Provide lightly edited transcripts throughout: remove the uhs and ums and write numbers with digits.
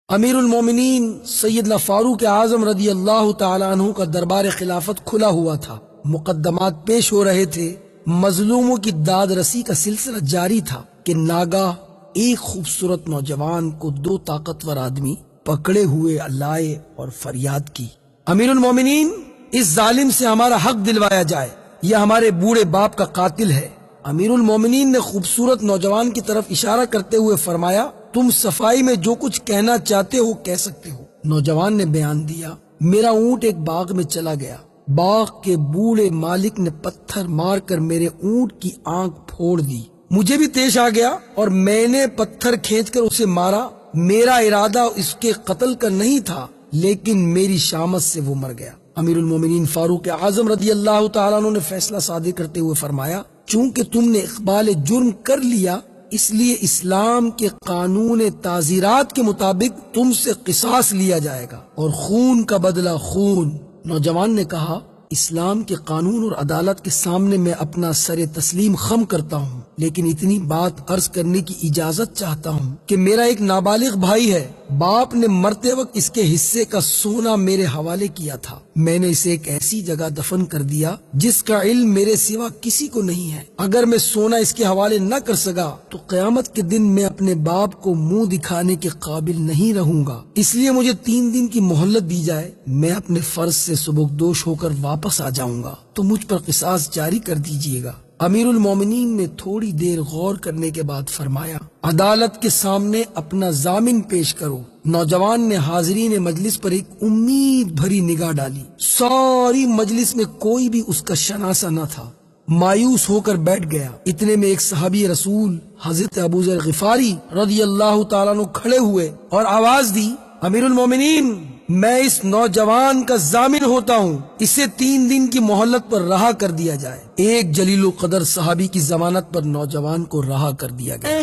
امیر المومنین سیدنا فاروق اعظم رضی اللہ تعالی عنہ کا دربار خلافت کھلا ہوا تھا، مقدمات پیش ہو رہے تھے، مظلوموں کی داد رسی کا سلسلہ جاری تھا کہ ناگاہ ایک خوبصورت نوجوان کو دو طاقتور آدمی پکڑے ہوئے لائے اور فریاد کی، امیر المومنین اس ظالم سے ہمارا حق دلوایا جائے، یہ ہمارے بوڑھے باپ کا قاتل ہے۔ امیر المومنین نے خوبصورت نوجوان کی طرف اشارہ کرتے ہوئے فرمایا، تم صفائی میں جو کچھ کہنا چاہتے ہو کہہ سکتے ہو۔ نوجوان نے بیان دیا، میرا اونٹ ایک باغ میں چلا گیا، باغ کے بوڑھے مالک نے پتھر مار کر میرے اونٹ کی آنکھ پھوڑ دی، مجھے بھی پیش آ گیا اور میں نے پتھر کھینچ کر اسے مارا، میرا ارادہ اس کے قتل کا نہیں تھا لیکن میری شامت سے وہ مر گیا۔ امیر المومنین فاروق اعظم رضی اللہ تعالیٰ عنہ نے فیصلہ صادر کرتے ہوئے فرمایا، چونکہ تم نے اقبال جرم کر لیا اس لیے اسلام کے قانون تعزیرات کے مطابق تم سے قصاص لیا جائے گا اور خون کا بدلہ خون۔ نوجوان نے کہا، اسلام کے قانون اور عدالت کے سامنے میں اپنا سر تسلیم خم کرتا ہوں، لیکن اتنی بات عرض کرنے کی اجازت چاہتا ہوں کہ میرا ایک نابالغ بھائی ہے، باپ نے مرتے وقت اس کے حصے کا سونا میرے حوالے کیا تھا، میں نے اسے ایک ایسی جگہ دفن کر دیا جس کا علم میرے سوا کسی کو نہیں ہے، اگر میں سونا اس کے حوالے نہ کر سکا تو قیامت کے دن میں اپنے باپ کو منہ دکھانے کے قابل نہیں رہوں گا، اس لیے مجھے 3 دن کی مہلت دی جائے، میں اپنے فرض سے سبکدوش ہو کر واپس آ جاؤں گا تو مجھ پر قصاص جاری کر دیجیے گا۔ امیر المومنین نے تھوڑی دیر غور کرنے کے بعد فرمایا، عدالت کے سامنے اپنا ضامن پیش کرو۔ نوجوان نے حاضرین مجلس پر ایک امید بھری نگاہ ڈالی، ساری مجلس میں کوئی بھی اس کا شناسہ نہ تھا، مایوس ہو کر بیٹھ گیا۔ اتنے میں ایک صحابی رسول حضرت ابو ذر غفاری رضی اللہ تعالیٰ عنہ کھڑے ہوئے اور آواز دی، امیر المومنین میں اس نوجوان کا ضامن ہوتا ہوں، اسے 3 دن کی مہلت پر رہا کر دیا جائے۔ ایک جلیل القدر صحابی کی ضمانت پر نوجوان کو رہا کر دیا گیا۔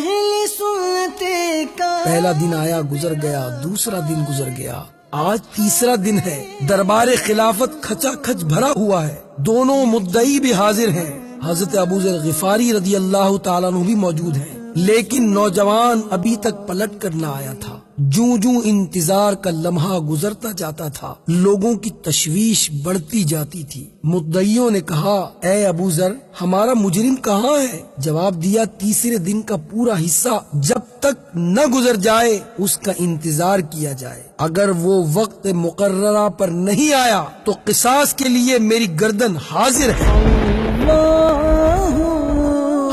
پہلا دن آیا گزر گیا، دوسرا دن گزر گیا، آج تیسرا دن ہے، دربار خلافت کھچا کھچ بھرا ہوا ہے، دونوں مدعی بھی حاضر ہیں، حضرت ابو ذر غفاری رضی اللہ تعالیٰ عنہ بھی موجود ہیں، لیکن نوجوان ابھی تک پلٹ کر نہ آیا تھا۔ جوں جوں انتظار کا لمحہ گزرتا جاتا تھا، لوگوں کی تشویش بڑھتی جاتی تھی۔ مدعیوں نے کہا، اے ابو ذر ہمارا مجرم کہاں ہے؟ جواب دیا، تیسرے دن کا پورا حصہ جب تک نہ گزر جائے اس کا انتظار کیا جائے، اگر وہ وقت مقررہ پر نہیں آیا تو قصاص کے لیے میری گردن حاضر ہے۔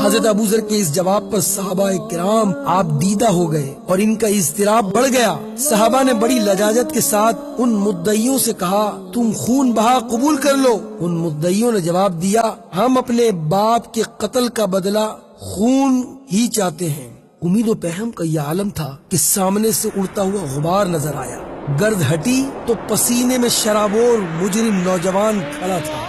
حضرت ابو ذر کے اس جواب پر صحابہ کرام آپ دیدہ ہو گئے اور ان کا اضطراب بڑھ گیا۔ صحابہ نے بڑی لجاجت کے ساتھ ان مدعیوں سے کہا، تم خون بہا قبول کر لو۔ ان مدعیوں نے جواب دیا، ہم اپنے باپ کے قتل کا بدلہ خون ہی چاہتے ہیں۔ امید و پہم کا یہ عالم تھا کہ سامنے سے اڑتا ہوا غبار نظر آیا، گرد ہٹی تو پسینے میں شرابور مجرم نوجوان کھڑا تھا۔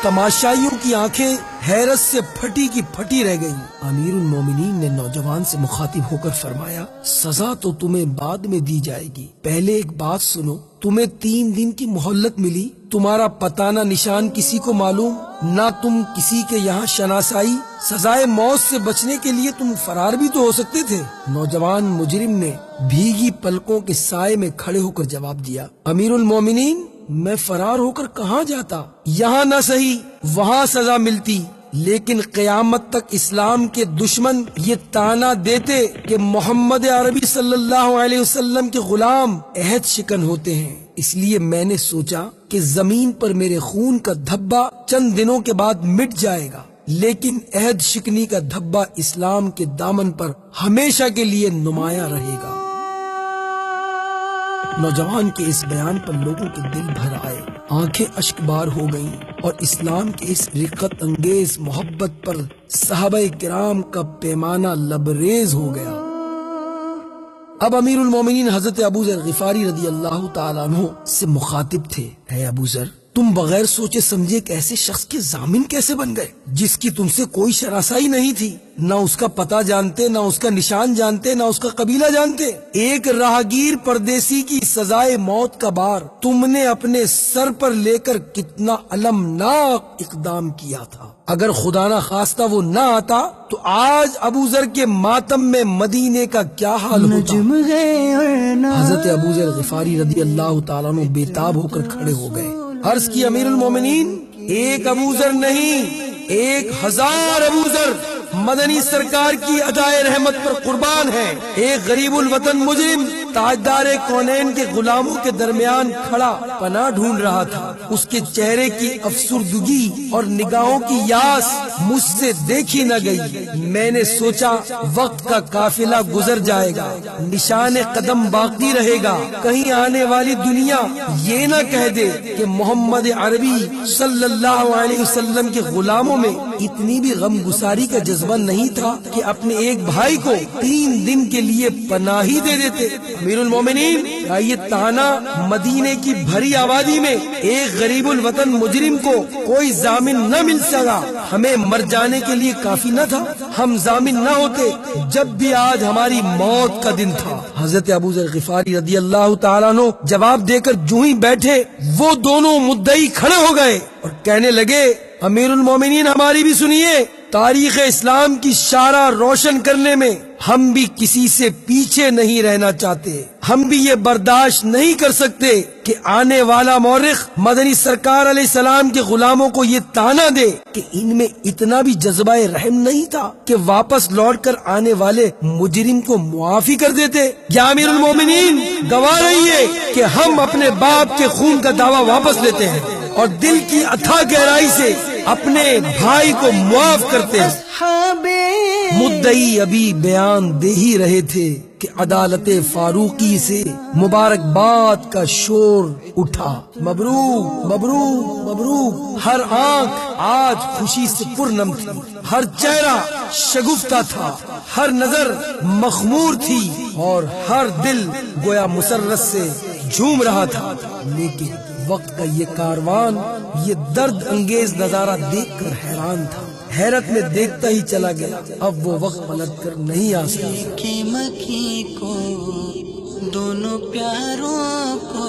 تماشائیوں کی آنکھیں حیرت سے پھٹی کی پھٹی رہ گئیں۔ امیر المومنین نے نوجوان سے مخاطب ہو کر فرمایا، سزا تو تمہیں بعد میں دی جائے گی، پہلے ایک بات سنو، تمہیں 3 دن کی مہلت ملی، تمہارا پتہ نہ نشان کسی کو معلوم، نہ تم کسی کے یہاں شناسائی، سزائے موت سے بچنے کے لیے تم فرار بھی تو ہو سکتے تھے۔ نوجوان مجرم نے بھیگی پلکوں کے سائے میں کھڑے ہو کر جواب دیا، امیر المومنین میں فرار ہو کر کہاں جاتا، یہاں نہ صحیح وہاں سزا ملتی، لیکن قیامت تک اسلام کے دشمن یہ تانا دیتے کہ محمد عربی صلی اللہ علیہ وسلم کے غلام عہد شکن ہوتے ہیں، اس لیے میں نے سوچا کہ زمین پر میرے خون کا دھبا چند دنوں کے بعد مٹ جائے گا، لیکن عہد شکنی کا دھبا اسلام کے دامن پر ہمیشہ کے لیے نمایاں رہے گا۔ نوجوان کے اس بیان پر لوگوں کے دل بھر آئے، آنکھیں اشک بار ہو گئیں اور اسلام کے اس رقت انگیز محبت پر صحابہ کرام کا پیمانہ لبریز ہو گیا۔ اب امیر المومنین حضرت ابو ذر غفاری رضی اللہ تعالیٰ عنہ سے مخاطب تھے، اے ابو ذر تم بغیر سوچے سمجھے ایک ایسے شخص کے ضامن کیسے بن گئے جس کی تم سے کوئی شناسائی نہیں تھی؟ نہ اس کا پتہ جانتے، نہ اس کا نشان جانتے، نہ اس کا قبیلہ جانتے۔ ایک راہگیر پردیسی کی سزائے موت کا بار تم نے اپنے سر پر لے کر کتنا المناک اقدام کیا تھا۔ اگر خدا نہ خواستہ وہ نہ آتا تو آج ابو ذر کے ماتم میں مدینے کا کیا حال ہوتا؟ حضرت ابو ذر غفاری رضی اللہ تعالیٰ عنہ بے تاب ہو کر کھڑے ہو گئے۔ عرض کی امیر المومنین، ایک ابو ذر نہیں، 1000 ابو ذر مدنی سرکار کی عطائے رحمت پر قربان ہے۔ ایک غریب الوطن مجرم تاجدار کونین کے غلاموں کے درمیان کھڑا پناہ ڈھونڈ رہا تھا۔ اس کے چہرے کی افسردگی اور نگاہوں کی یاس مجھ سے دیکھی نہ گئی۔ میں نے سوچا وقت کا قافلہ گزر جائے گا، نشان قدم باقی رہے گا، کہیں آنے والی دنیا یہ نہ کہہ دے کہ محمد عربی صلی اللہ علیہ وسلم کے غلاموں میں اتنی بھی غم گساری کا جذبہ نہیں تھا کہ اپنے ایک بھائی کو 3 دن کے لیے پناہی دے دیتے۔ امیر المومنین، یہ تانا مدینے کی بھری آبادی میں ایک غریب الوطن مجرم کو کوئی ضامن نہ مل سکا ہمیں مر جانے کے لیے کافی نہ تھا؟ ہم ضامن نہ ہوتے جب بھی آج ہماری موت کا دن تھا۔ حضرت ابو ذر غفاری رضی اللہ تعالیٰ عنہ جواب دے کر جو ہی بیٹھے وہ دونوں مدعی کھڑے ہو گئے اور کہنے لگے، امیر المومنین ہماری بھی سنیے، تاریخ اسلام کی شارع روشن کرنے میں ہم بھی کسی سے پیچھے نہیں رہنا چاہتے۔ ہم بھی یہ برداشت نہیں کر سکتے کہ آنے والا مورخ مدنی سرکار علیہ السلام کے غلاموں کو یہ تانا دے کہ ان میں اتنا بھی جذبہ رحم نہیں تھا کہ واپس لوٹ کر آنے والے مجرم کو معافی کر دیتے۔ یا امیر المومنین، گواہ رہیے کہ ہم اپنے باپ کے خون کا دعویٰ واپس لیتے ہیں اور دل کی اتھا گہرائی سے اپنے بھائی کو معاف کرتے ہیں۔ مدعی ابھی بیان دے ہی رہے تھے کہ عدالت فاروقی سے مبارکباد کا شور اٹھا۔ مبروک مبروک مبروک۔ ہر آنکھ آج خوشی سے پرنم تھی، ہر چہرہ شگفتہ تھا، ہر نظر مخمور تھی اور ہر دل گویا مسرت سے جھوم رہا تھا۔ لیکن وقت کا یہ کاروان یہ درد انگیز نظارہ دیکھ کر حیران تھا، حیرت میں دیکھتا ہی چلا گیا۔ اب وہ وقت پلٹ کر نہیں آ سکتا۔ مکھی کو دونوں پیاروں کو